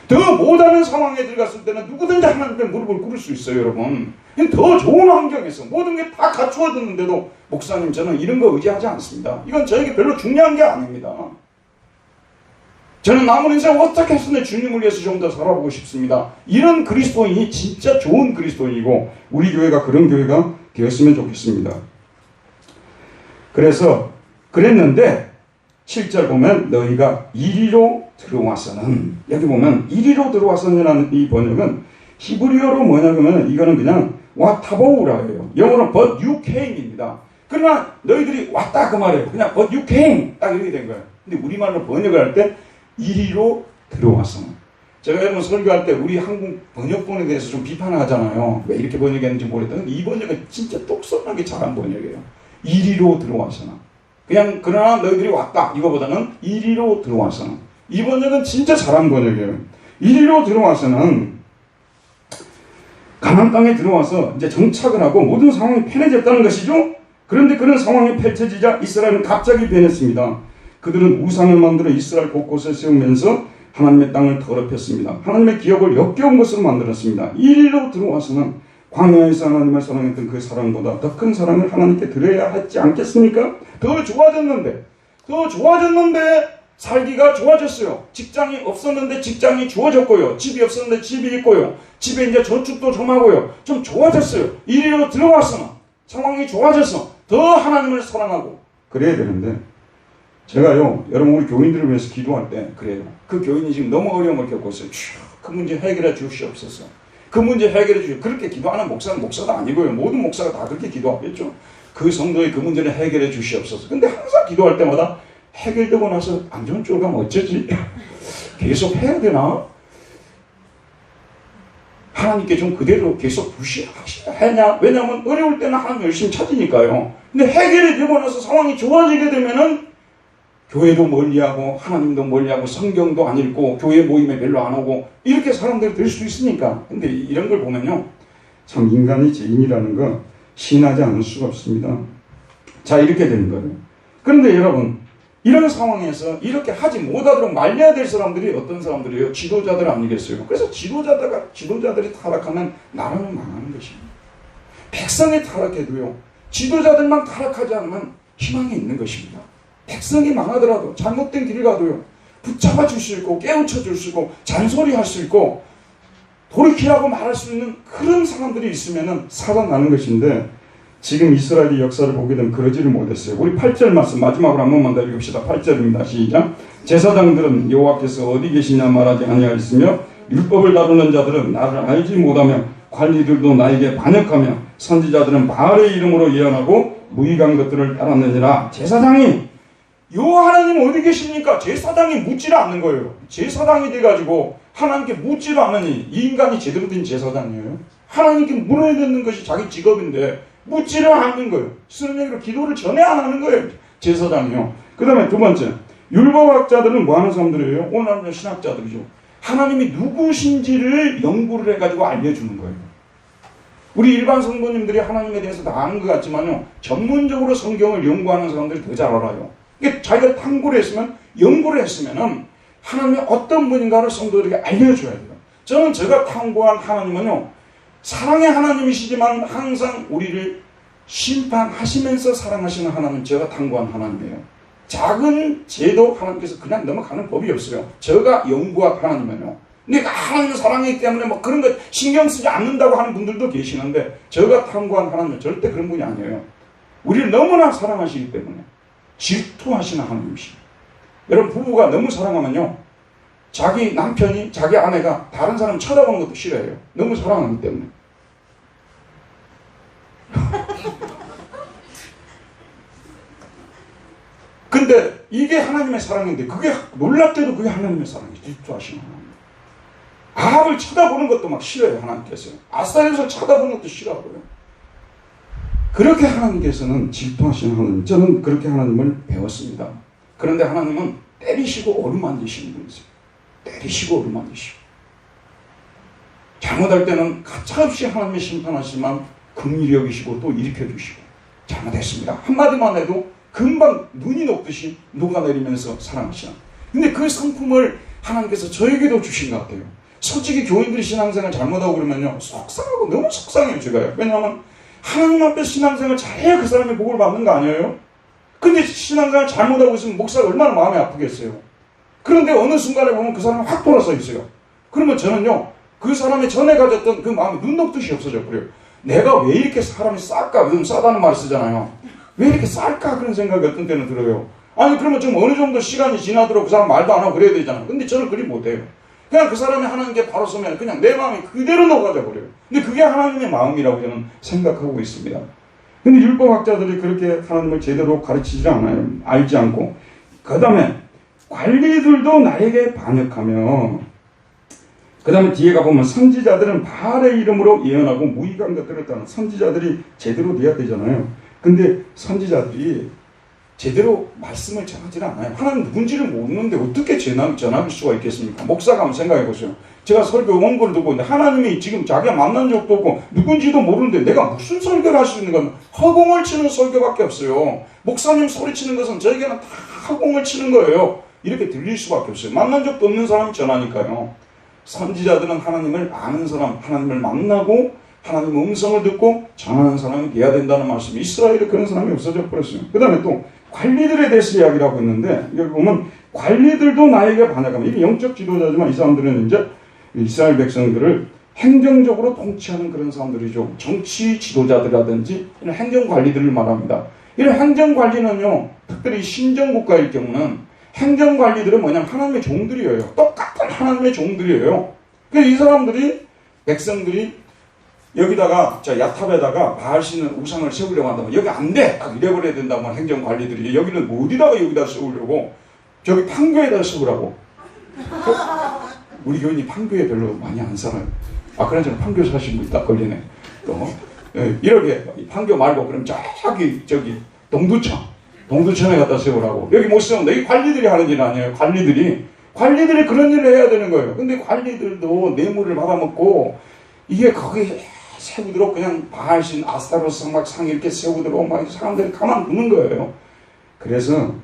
더 못하는 상황에 들어갔을 때는 누구든지 하나님께 무릎을 꿇을 수 있어요, 여러분. 더 좋은 환경에서 모든 게 다 갖추어졌는데도 목사님 저는 이런 거 의지하지 않습니다. 이건 저에게 별로 중요한 게 아닙니다. 저는 남은 인생 어떻게 해서 내 주님을 위해서 좀 더 살아보고 싶습니다. 이런 그리스도인이 진짜 좋은 그리스도인이고 우리 교회가 그런 교회가 되었으면 좋겠습니다. 그래서 그랬는데 7절 보면 너희가 이리로 들어와서는 여기 보면 이리로 들어와서는이라는 이 번역은 히브리어로 뭐냐면 이거는 그냥 와타보우라예요. 영어로는 but you came입니다. 그러나 너희들이 왔다 그 말이에요. 그냥 but you came 딱 이렇게 된 거예요. 근데 우리말로 번역을 할 때 이리로 들어와서는 제가 여러분 설교할 때 우리 한국 번역본에 대해서 좀 비판을 하잖아요. 왜 이렇게 번역했는지 모르겠다. 이 번역은 진짜 똑똑하게 잘한 번역이에요. 이리로 들어와서는 그냥 그러나 너희들이 왔다 이거보다는 이리로 들어와서는 이 번역은 진짜 잘한 번역이에요. 이리로 들어와서는 가나안 땅에 들어와서 이제 정착을 하고 모든 상황이 편해졌다는 것이죠. 그런데 그런 상황이 펼쳐지자 이스라엘은 갑자기 변했습니다. 그들은 우상을 만들어 이스라엘 곳곳에 세우면서 하나님의 땅을 더럽혔습니다. 하나님의 기업을 역겨운 것으로 만들었습니다. 이리로 들어와서는 광야에서 하나님을 사랑했던 그 사랑보다 더 큰 사랑을 하나님께 드려야 하지 않겠습니까? 더 좋아졌는데 살기가 좋아졌어요. 직장이 없었는데 직장이 좋아졌고요. 집이 없었는데 집이 있고요. 집에 이제 저축도 좀 하고요. 좀 좋아졌어요. 이리로 들어와서는 상황이 좋아져서 더 하나님을 사랑하고 그래야 되는데, 제가요, 여러분 우리 교인들을 위해서 기도할 때 그래요. 그 교인이 지금 너무 어려움을 겪고 있어요. 그 문제 해결해 주시옵소서. 그 문제 해결해 주시옵소서. 그렇게 기도하는 목사는 목사도 아니고요. 모든 목사가 다 그렇게 기도하겠죠. 그 성도의 그 문제를 해결해 주시옵소서. 근데 항상 기도할 때마다 해결되고 나서 안 좋은 쪽으로 가면 어쩌지? 계속 해야 되나? 하나님께 좀 그대로 계속 부시하냐? 왜냐하면 어려울 때는 하나님 열심히 찾으니까요. 근데 해결이 되고 나서 상황이 좋아지게 되면은 교회도 멀리하고 하나님도 멀리하고 성경도 안 읽고 교회 모임에 별로 안 오고 이렇게 사람들이 될 수 있으니까. 근데 이런 걸 보면요, 참 인간이 죄인이라는 거 시인하지 않을 수가 없습니다. 자, 이렇게 되는 거예요. 그런데 여러분, 이런 상황에서 이렇게 하지 못하도록 말려야 될 사람들이 어떤 사람들이에요? 지도자들 아니겠어요? 그래서 지도자들이 타락하면 나라는 망하는 것입니다. 백성이 타락해도요, 지도자들만 타락하지 않으면 희망이 있는 것입니다. 백성이 망하더라도 잘못된 길을 가도요, 붙잡아 줄 수 있고 깨우쳐 줄 수 있고 잔소리할 수 있고 돌이키라고 말할 수 있는 그런 사람들이 있으면 살아나는 것인데, 지금 이스라엘의 역사를 보게 되면 그러지를 못했어요. 우리 8절 말씀 마지막으로 한 번만 더 읽읍시다. 8절입니다. 시작. 제사장들은 여호와께서 어디 계시냐 말하지 아니하였으며 율법을 다루는 자들은 나를 알지 못하며 관리들도 나에게 반역하며 선지자들은 바알의 이름으로 예언하고 무익한 것들을 따랐느니라. 제사장이 여호와 하나님 어디 계십니까? 제사장이 묻지를 않는 거예요. 제사장이 돼가지고 하나님께 묻지를 않으니 이 인간이 제대로 된 제사장이에요. 하나님께 물어야 되는 것이 자기 직업인데 묻지를 않는 거예요. 쓰는 얘기로 기도를 전혀 안 하는 거예요. 제사장이요. 그 다음에 두 번째, 율법학자들은 뭐 하는 사람들이에요? 오늘날 신학자들이죠. 하나님이 누구신지를 연구를 해가지고 알려주는 거예요. 우리 일반 성도님들이 하나님에 대해서 다 아는 것 같지만요, 전문적으로 성경을 연구하는 사람들이 더 잘 알아요. 이게 자기가 탐구를 했으면, 연구를 했으면은 하나님이 어떤 분인가를 성도들에게 알려줘야 돼요. 저는 제가 탐구한 하나님은요, 사랑의 하나님이시지만 항상 우리를 심판하시면서 사랑하시는 하나님, 제가 탐구한 하나님이에요. 작은 죄도 하나님께서 그냥 넘어가는 법이 없어요. 제가 연구한 하나님은요. 근데 하나님은 사랑이기 때문에 뭐 그런 거 신경 쓰지 않는다고 하는 분들도 계시는데, 제가 탐구한 하나님은 절대 그런 분이 아니에요. 우리를 너무나 사랑하시기 때문에 질투하시는 하나님이십니다. 여러분, 부부가 너무 사랑하면요, 자기 남편이, 자기 아내가 다른 사람 쳐다보는 것도 싫어해요. 너무 사랑하기 때문에. 근데 이게 하나님의 사랑인데, 그게 놀랍게도 그게 하나님의 사랑이죠. 질투하시는 하나님. 아합을 쳐다보는 것도 막 싫어해요. 하나님께서 아사엘을 쳐다보는 것도 싫어하고요. 그렇게 하나님께서는 질투하시는 하나님, 저는 그렇게 하나님을 배웠습니다. 그런데 하나님은 때리시고 어루만지시는 분이세요. 때리시고 어루만지시고, 잘못할 때는 가차없이 하나님의 심판하시지만 긍휼히 여기시고 또 일으켜주시고, 잘못했습니다 한마디만 해도 금방 눈이 녹듯이 녹아내리면서 사랑하시는. 근데 그 성품을 하나님께서 저에게도 주신 것 같아요. 솔직히 교인들이 신앙생활 잘못하고 그러면요, 속상하고 너무 속상해요. 제가요. 왜냐하면 하나님 앞에 신앙생활 잘해야 그 사람의 복을 받는 거 아니에요? 근데 신앙생활 잘못하고 있으면 목사가 얼마나 마음이 아프겠어요. 그런데 어느 순간에 보면 그 사람이 확 돌아서 있어요. 그러면 저는요, 그 사람이 전에 가졌던 그 마음이 눈 녹듯이 없어져 버려요. 내가 왜 이렇게 사람이 쌀까? 요즘 싸다는 말 쓰잖아요. 왜 이렇게 쌀까? 그런 생각이 어떤 때는 들어요. 아니, 그러면 좀 어느 정도 시간이 지나도록 그 사람 말도 안 하고 그래야 되잖아요. 근데 저는 그리 못해요. 그냥 그 사람이 하나님께 바로 서면 그냥 내 마음이 그대로 녹아져 버려요. 근데 그게 하나님의 마음이라고 저는 생각하고 있습니다. 근데 율법학자들이 그렇게 하나님을 제대로 가르치지 않아요. 알지 않고. 그 다음에 관리들도 나에게 반역하며, 그 다음에 뒤에 가보면 선지자들은 바알의 이름으로 예언하고 무익한 것들을 따는, 선지자들이 제대로 돼야 되잖아요. 근데 선지자들이 제대로 말씀을 전하지 않아요. 하나님 누군지를 모르는데 어떻게 전할 수가 있겠습니까? 목사가 한번 생각해 보세요. 제가 설교 원고를 듣고 있는데 하나님이 지금 자기가 만난 적도 없고 누군지도 모르는데 내가 무슨 설교를 할 수 있는 건 허공을 치는 설교밖에 없어요. 목사님 소리치는 것은 저에게는 다 허공을 치는 거예요. 이렇게 들릴 수밖에 없어요. 만난 적도 없는 사람이 전하니까요. 선지자들은 하나님을 아는 사람, 하나님을 만나고 하나님 음성을 듣고 전하는 사람이 돼야 된다는 말씀이, 이스라엘에 그런 사람이 없어져 버렸어요. 그 다음에 또 관리들에 대해서 이야기를 하고 있는데, 여기 보면 관리들도 나에게 반역하면, 이게 영적 지도자지만 이 사람들은 이제 이스라엘 백성들을 행정적으로 통치하는 그런 사람들이죠. 정치 지도자들이라든지 이런 행정관리들을 말합니다. 이런 행정관리는요, 특별히 신정국가일 경우는 행정관리들은 뭐냐면 하나님의 종들이에요. 똑같은 하나님의 종들이에요. 그래서 이 사람들이, 백성들이 여기다가, 야탑에다가 바알신은 우상을 세우려고 한다면 여기 안 돼! 딱 이래버려야 된다면 행정관리들이 여기는 뭐 어디다가 여기다 세우려고, 저기 판교에다 세우라고. 우리 교인이 판교에 별로 많이 안 살아요. 그러나 판교 사신 분 딱 걸리네. 또 이렇게 판교 말고 그럼 저기 동두천에 갖다 세우라고. 여기 못 세운다. 이 관리들이 하는 일 아니에요. 관리들이 그런 일을 해야 되는 거예요. 근데 관리들도 뇌물을 받아먹고 이게 거기 세우도록 그냥 바알신 아스타로스 막 상 이렇게 세우도록 막 사람들이 가만 두는 거예요. 그래서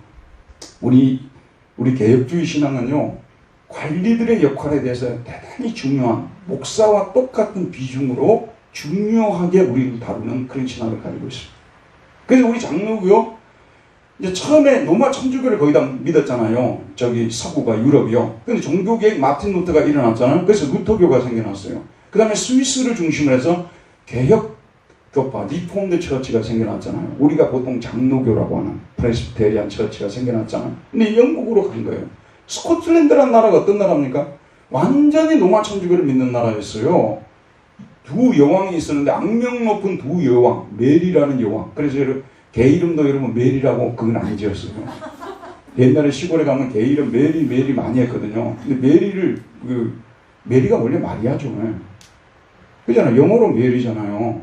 우리 개혁주의 신앙은요, 관리들의 역할에 대해서 대단히 중요한, 목사와 똑같은 비중으로 중요하게 우리를 다루는 그런 신앙을 가지고 있습니다. 그래서 우리 장로교요, 이제 처음에 로마 천주교를 거의 다 믿었잖아요. 저기 서구가, 유럽이요. 근데 종교개혁 마틴 루터가 일어났잖아요. 그래서 루터교가 생겨났어요. 그 다음에 스위스를 중심으로 해서 개혁교파, 리폼드 처치가 생겨났잖아요. 우리가 보통 장로교라고 하는 프레스비테리안 처치가 생겨났잖아요. 근데 영국으로 간 거예요. 스코틀랜드라는 나라가 어떤 나라입니까? 완전히 로마 천주교를 믿는 나라였어요. 두 여왕이 있었는데 악명 높은 두 여왕, 메리라는 여왕. 그래서 개 이름도 여러분 메리라고 그건 안 지었어요. 옛날에 시골에 가면 개 이름 메리 많이 했거든요. 근데 메리가 원래 마리아죠. 그잖아요. 영어로 메리잖아요.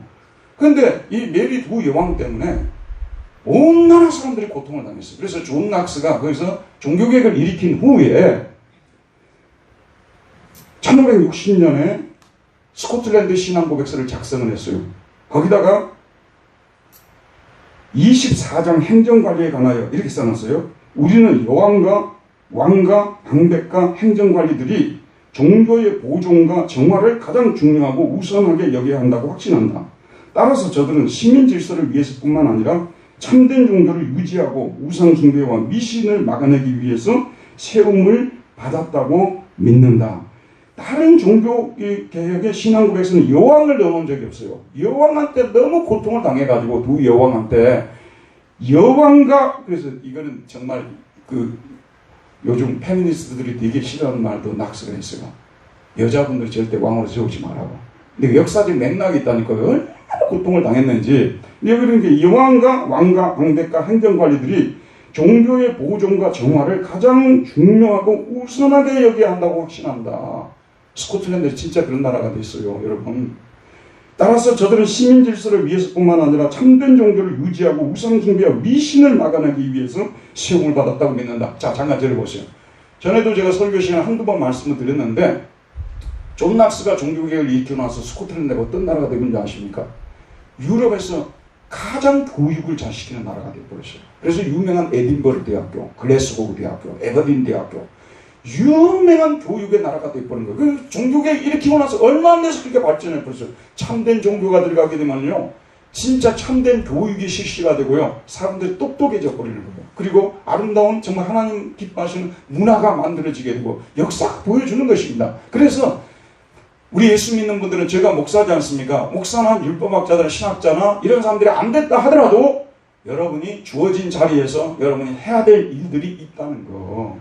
근데 이 메리 두 여왕 때문에 온 나라 사람들이 고통을 당했어요. 그래서 존 낙스가 거기서 종교개혁을 일으킨 후에 1560년에 스코틀랜드 신앙고백서를 작성을 했어요. 거기다가 24장 행정관리에 관하여 이렇게 써놨어요. 우리는 여왕과 왕과 방백과 행정관리들이 종교의 보존과 정화를 가장 중요하고 우선하게 여겨야 한다고 확신한다. 따라서 저들은 시민 질서를 위해서뿐만 아니라 참된 종교를 유지하고 우상 숭배와 미신을 막아내기 위해서 세움을 받았다고 믿는다. 다른 종교 개혁의 신앙고백서는 여왕을 넣어놓은 적이 없어요. 여왕한테 너무 고통을 당해가지고 두 여왕한테 여왕과, 그래서 이거는 정말 요즘 페미니스트들이 되게 싫어하는 말도 낙서가 있어요. 여자분들 절대 왕으로 세우지 말라고. 근데 역사적 맥락이 있다니까요. 얼마나 고통을 당했는지. 여기는 여왕과 왕과 방백과 행정관리들이 종교의 보존과 정화를 가장 중요하고 우선하게 여겨야 한다고 확신한다. 스코틀랜드 진짜 그런 나라가 됐어요, 여러분. 따라서 저들은 시민 질서를 위해서뿐만 아니라 참된 종교를 유지하고 우상 숭배와 미신을 막아내기 위해서 세움을 받았다고 믿는다. 자, 잠깐 들어보세요. 전에도 제가 설교 시간에 한두 번 말씀을 드렸는데, 존 낙스가 종교개혁을 일으켜 나서 스코틀랜드가 어떤 나라가 되는지 아십니까? 유럽에서 가장 교육을 잘 시키는 나라가 되어버렸어요. 그래서 유명한 에딘버러 대학교, 글래스고우 대학교, 에버딘 대학교, 유명한 교육의 나라가 되어버린 거예요. 그 종교개혁 일으키고 나서 얼마 안 돼서 그렇게 발전해버렸어요. 참된 종교가 들어가게 되면요, 진짜 참된 교육이 실시가 되고요, 사람들이 똑똑해져 버리는 거예요. 그리고 아름다운, 정말 하나님 기뻐하시는 문화가 만들어지게 되고 역사가 보여주는 것입니다. 그래서 우리 예수 믿는 분들은, 제가 목사지 않습니까? 목사나 율법학자들, 신학자나 이런 사람들이 안 됐다 하더라도 여러분이 주어진 자리에서 여러분이 해야 될 일들이 있다는 거.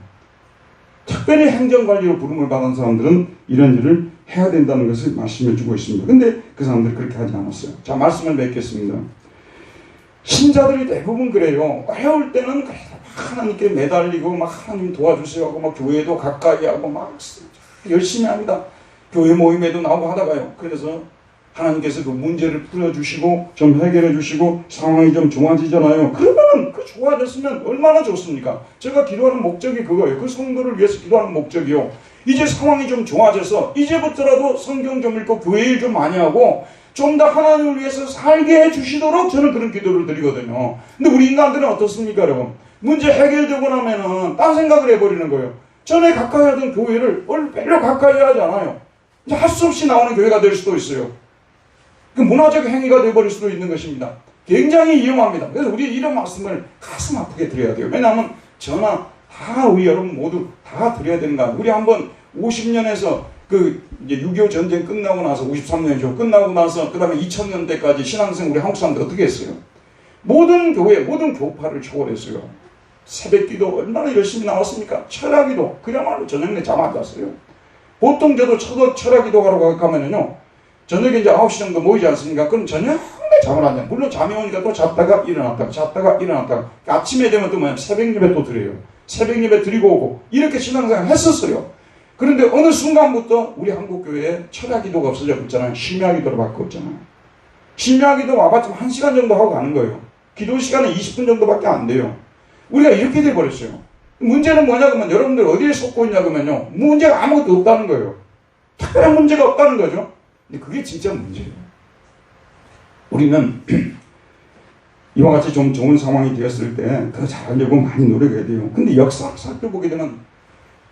특별히 행정관리로 부름을 받은 사람들은 이런 일을 해야 된다는 것을 말씀해 주고 있습니다. 근데 그 사람들이 그렇게 하지 않았어요. 자, 말씀을 맺겠습니다. 신자들이 대부분 그래요. 어려울 때는 하나님께 매달리고 막 하나님 도와주세요 하고 막 교회도 가까이 하고 막 열심히 합니다. 교회 모임에도 나오고 하다가요, 그래서 하나님께서 그 문제를 풀어주시고 좀 해결해 주시고 상황이 좀 좋아지잖아요. 그러면은 그 좋아졌으면 얼마나 좋습니까? 제가 기도하는 목적이 그거예요. 그 성도를 위해서 기도하는 목적이요. 이제 상황이 좀 좋아져서 이제부터라도 성경 좀 읽고 교회 일 좀 많이 하고 좀 더 하나님을 위해서 살게 해주시도록 저는 그런 기도를 드리거든요. 근데 우리 인간들은 어떻습니까, 여러분? 문제 해결되고 나면은 딴 생각을 해버리는 거예요. 전에 가까이 하던 교회를 별로 가까이 하지 않아요. 이제 할 수 없이 나오는 교회가 될 수도 있어요. 그 문화적 행위가 되어버릴 수도 있는 것입니다. 굉장히 위험합니다. 그래서 우리 이런 말씀을 가슴 아프게 드려야 돼요. 왜냐하면 저나 다 우리 여러분 모두 다 드려야 되는 거야. 우리 한번 50년에서 그 이제 6.25 전쟁 끝나고 나서 53년이죠. 끝나고 나서 그 다음에 2000년대까지 신앙생 우리 한국 사람들 어떻게 했어요? 모든 교회, 모든 교파를 초월했어요. 새벽기도 얼마나 열심히 나왔습니까? 철야기도 그야말로 저녁에 잠 안 잤어요. 보통 저도 철야기도 가러 가면은요. 저녁에 이제 9시 정도 모이지 않습니까? 그럼 저녁에 잠을 안 자요. 물론 잠이 오니까 또 잤다가 일어났다가 아침에 되면 또 뭐냐 새벽 예배 또 드려요. 새벽 예배 드리고 오고 이렇게 신앙생활 했었어요. 그런데 어느 순간부터 우리 한국교회에 철야기도가 없어져 버렸잖아요. 심야기도로 바꿨잖아요. 심야기도 와봤자 1시간 정도 하고 가는 거예요. 기도 시간은 20분 정도밖에 안 돼요. 우리가 이렇게 돼버렸어요. 문제는 뭐냐 그러면 여러분들 어디에 속고 있냐 그러면요. 문제가 아무것도 없다는 거예요. 특별한 문제가 없다는 거죠. 근데 그게 진짜 문제예요. 우리는 이와 같이 좀 좋은 상황이 되었을 때 더 잘하려고 많이 노력해야 돼요. 근데 역사를 살펴보게 되면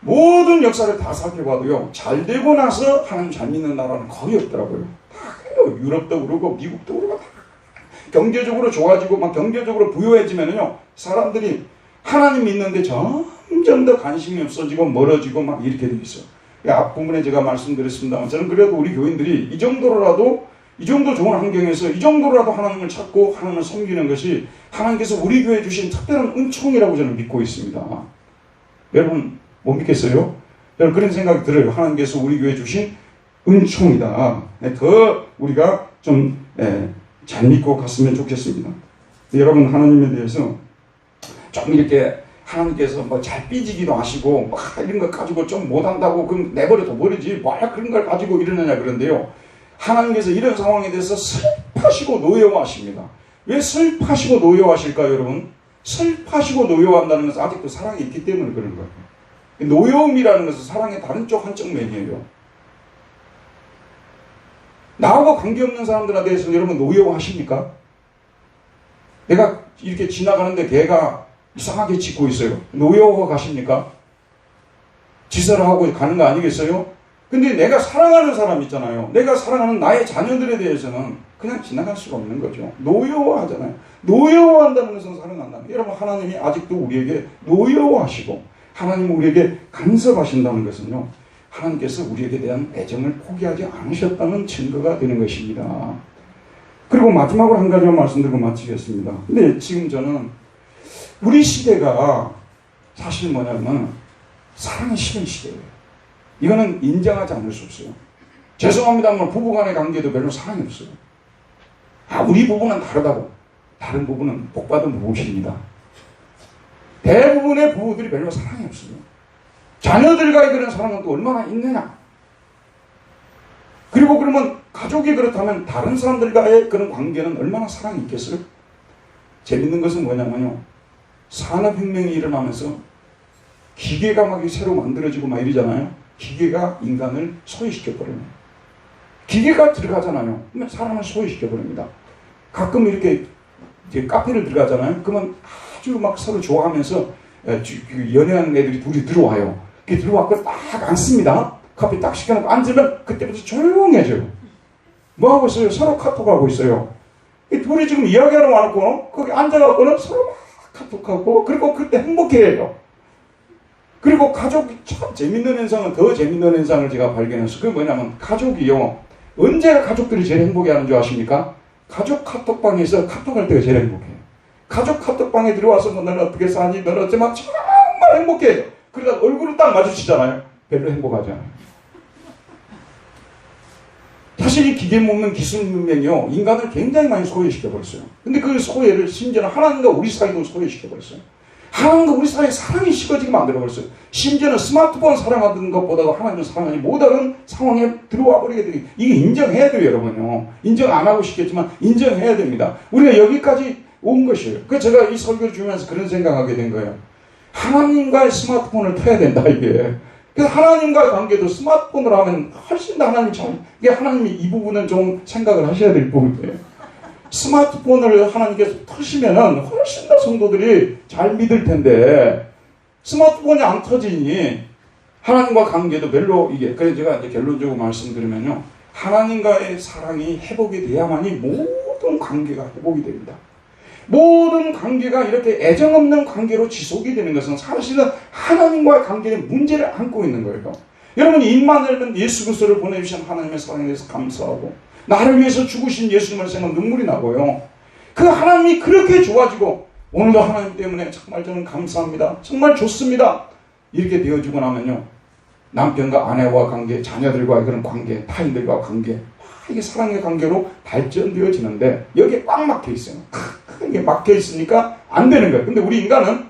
모든 역사를 다 살펴봐도요. 잘 되고 나서 하나님 잘 믿는 나라는 거의 없더라고요. 다 그래요. 유럽도 그러고 미국도 그러고 다 경제적으로 좋아지고 막 경제적으로 부유해지면요. 사람들이 하나님 믿는데 점점 더 관심이 없어지고 멀어지고 막 이렇게 돼 있어요. 앞부분에 제가 말씀드렸습니다만 저는 그래도 우리 교인들이 이 정도 좋은 환경에서 이 정도라도 하나님을 찾고 하나님을 섬기는 것이 하나님께서 우리 교회에 주신 특별한 은총이라고 저는 믿고 있습니다. 여러분 못 믿겠어요? 여러분 그런 생각이 들어요. 하나님께서 우리 교회에 주신 은총이다. 더 우리가 좀 잘 믿고 갔으면 좋겠습니다. 여러분 하나님에 대해서 좀 이렇게 하나님께서 뭐 잘 삐지기도 하시고 막 이런 거 가지고 좀 못한다고 그럼 내버려둬 버리지 뭐 그런 걸 가지고 이러느냐 그런데요. 하나님께서 이런 상황에 대해서 슬퍼하시고 노여워하십니다. 왜 슬퍼하시고 노여워하실까요, 여러분? 슬퍼하시고 노여워한다는 것은 아직도 사랑이 있기 때문에 그런 거예요. 노여움이라는 것은 사랑의 다른 쪽 한쪽 면이에요. 나하고 관계없는 사람들에 대해서 여러분 노여워하십니까? 내가 이렇게 지나가는데 걔가 이상하게 짓고 있어요. 노여워 가십니까? 지사를 하고 가는 거 아니겠어요? 근데 내가 사랑하는 사람 있잖아요. 내가 사랑하는 나의 자녀들에 대해서는 그냥 지나갈 수가 없는 거죠. 노여워하잖아요. 노여워한다는 것은 사랑한다는 거예요. 여러분 하나님이 아직도 우리에게 노여워하시고 하나님 우리에게 간섭하신다는 것은요. 하나님께서 우리에게 대한 애정을 포기하지 않으셨다는 증거가 되는 것입니다. 그리고 마지막으로 한 가지만 말씀드리고 마치겠습니다. 근데 지금 저는 우리 시대가 사실 뭐냐면 사랑이 싫은 시대예요. 이거는 인정하지 않을 수 없어요. 죄송합니다만 부부간의 관계도 별로 사랑이 없어요. 우리 부부는 다르다고. 다른 부부는 복받은 부부십니다. 대부분의 부부들이 별로 사랑이 없어요. 자녀들과의 그런 사랑은 또 얼마나 있느냐. 그리고 그러면 가족이 그렇다면 다른 사람들과의 그런 관계는 얼마나 사랑이 있겠어요? 재밌는 것은 뭐냐면요. 산업혁명이 일어나면서 기계가 막 새로 만들어지고 막 이러잖아요. 기계가 인간을 소외시켜버려요. 기계가 들어가잖아요. 그러면 사람을 소외시켜버립니다. 가끔 이렇게 이제 카페를 들어가잖아요. 그러면 아주 막 서로 좋아하면서 연애하는 애들이 둘이 들어와요. 들어와서 딱 앉습니다. 커피 딱 시켜놓고 앉으면 그때부터 조용해져요. 뭐 하고 있어요? 서로 카톡하고 있어요. 이 둘이 지금 이야기하러 와놓고 거기 앉아갖고는 서로 막 카톡하고 그리고 그때 행복해해요. 그리고 가족이 참 재밌는 현상은 더 재밌는 현상을 제가 발견했어요. 그게 뭐냐면 가족이요. 언제가 가족들이 제일 행복해하는 줄 아십니까? 가족 카톡방에서 카톡할 때가 제일 행복해요. 가족 카톡방에 들어와서 뭐 너는 어떻게 사니? 너는 어쩌면 정말 행복해요. 그러다 얼굴을 딱 마주치잖아요. 별로 행복하지 않아요. 사실 이 기계 먹는 기술 문명이요. 인간을 굉장히 많이 소외시켜버렸어요. 근데 그 소외를 심지어는 하나님과 우리 사이도 소외시켜버렸어요. 하나님과 우리 사이에 사랑이 식어지게 만들어버렸어요. 심지어는 스마트폰 사랑하는 것보다도 하나님을 사랑하지 못하는 상황에 들어와 버리게 되니 이게 인정해야 돼요, 여러분요. 인정 안 하고 싶겠지만 인정해야 됩니다. 우리가 여기까지 온 것이에요. 그래서 제가 이 설교를 주면서 그런 생각하게 된 거예요. 하나님과의 스마트폰을 펴야 된다, 이게. 그래서 하나님과의 관계도 스마트폰으로 하면 훨씬 더 하나님 이게 하나님이 이 부분은 좀 생각을 하셔야 될 부분이에요. 스마트폰을 하나님께서 터시면은 훨씬 더 성도들이 잘 믿을 텐데, 스마트폰이 안 터지니 하나님과 관계도 별로 이게, 그래서 제가 이제 결론적으로 말씀드리면요. 하나님과의 사랑이 회복이 돼야만이 모든 관계가 회복이 됩니다. 모든 관계가 이렇게 애정 없는 관계로 지속이 되는 것은 사실은 하나님과의 관계에 문제를 안고 있는 거예요. 여러분, 입만 열면 예수 그리스도를 보내주신 하나님의 사랑에 대해서 감사하고 나를 위해서 죽으신 예수님을 생각하면 눈물이 나고요. 그 하나님이 그렇게 좋아지고 오늘도 하나님 때문에 정말 저는 감사합니다. 정말 좋습니다. 이렇게 되어주고 나면요. 남편과 아내와 관계, 자녀들과의 그런 관계, 타인들과 관계, 이게 사랑의 관계로 발전되어지는데 여기에 꽉 막혀 있어요. 이게 막혀 있으니까 안 되는 거예요. 근데 우리 인간은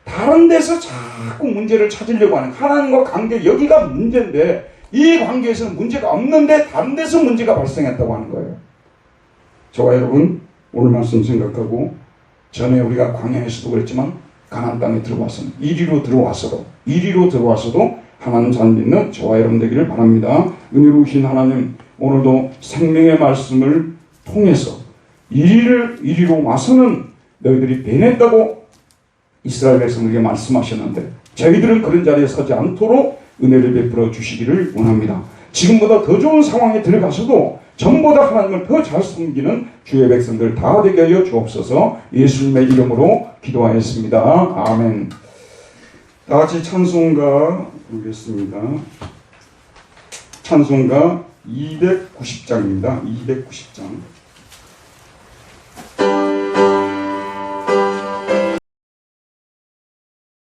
다른 데서 자꾸 문제를 찾으려고 하는, 하나님과 관계, 여기가 문제인데 이 관계에서는 문제가 없는데 다른 데서 문제가 발생했다고 하는 거예요. 저와 여러분 오늘 말씀 생각하고, 전에 우리가 광야에서도 그랬지만 가나안 땅에 들어와서는 이리로 들어와서도 하나님 잘 믿는 저와 여러분 되기를 바랍니다. 은혜로우신 하나님, 오늘도 생명의 말씀을 통해서 이리로 와서는 너희들이 변했다고 이스라엘 백성에게 말씀하셨는데 저희들은 그런 자리에 서지 않도록 은혜를 베풀어 주시기를 원합니다. 지금보다 더 좋은 상황에 들어가서도 전보다 하나님을 더 잘 섬기는 주의 백성들 다 되게 하여 주옵소서. 예수님의 이름으로 기도하였습니다. 아멘. 다 같이 찬송가 부르겠습니다. 찬송가 290장입니다. 290장.